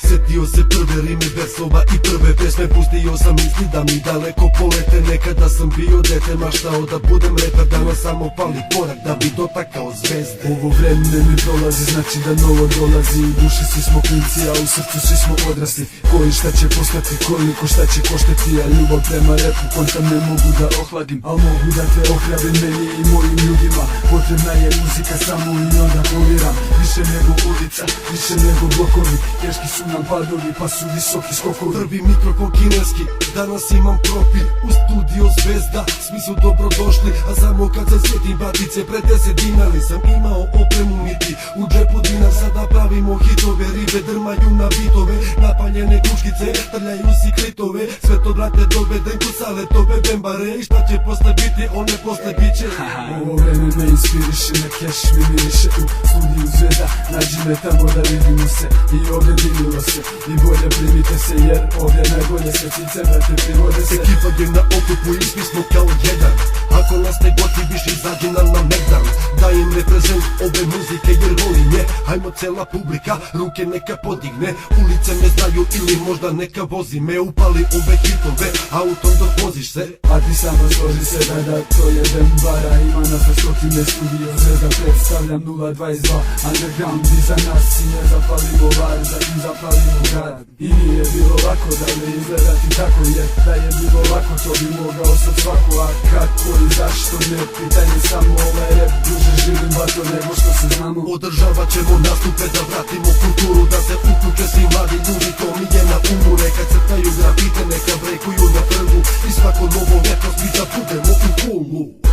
Sjetio se prve rime versova i prve pesme, pustio sam misli da mi daleko polete. Nekada sam bio dete, maštao da budem reper, danas samo fali korak da bi dotakao zvezde. Ovo vreme mi prolazi, znači da novo dolazi. U duši svi smo klinci, a u srcu svi smo odrasli. Koji šta će postati, koliko šta će koštati. A ljubav prema repu kontam ne mogu da ohladim, al mogu da te ohrabim, meni i mojim ljudima. Potrebna je muzika samo i onda poliram. Više nego ulica, više nego blokovi. Teški su nam padovi, pa su visoki skokovi. Prvi mikrofon kineski, danas imam profil u studio Zvezda. Svi su dobro došli, a samo kad se sjetim batice, pre 10 dinari sam imao opremu niti u džepu dinar. Sada pravimo hitove, ribe drmaju na bitove, napaljene kuškice, trljaju si klitove. Sve to brate dovedem ku saletove bembare. I šta će posle biti, one posle biće. Ovo vreme me inspiriše, na keš mi miriše. U studiju Zvezda, nađi me tamo da vidimo se. I ovdje divilo se, i bolje primite se, jer ovdje najbolje se cice, brate, privode se. Ekipa je na okupu i svi smo kao jedan. Ako nas ne goti više, izađi nam na megdan. Dajem reprezent ove muzike jer volim je. Hajmo cela publika, ruke neka podigne. Ulice me znaju ili možda neka vozi me. Upali ove hitove, autom dok voziš se. A ti samo složi se da to je Bembara. Ima nas na stotine, studio Zvezda predstavljam 022. Underground iza nas i ne zapalimo var, zatim zapalimo grad. I nije bilo lako da me izgledati tako, jer da je bilo lako to bi mogao sad svako. A kako i zašto ne pitaj mi samo ovaj rap. Duže živim bato nego što se znamo. Održavat ćemo nastupe da vratimo kulturu, da se uključe svi mladi ljudi, to mi je na umu. Neka crtaju grafite, neka brekuju na trgu i svako novo leto svi da budemo u kulu.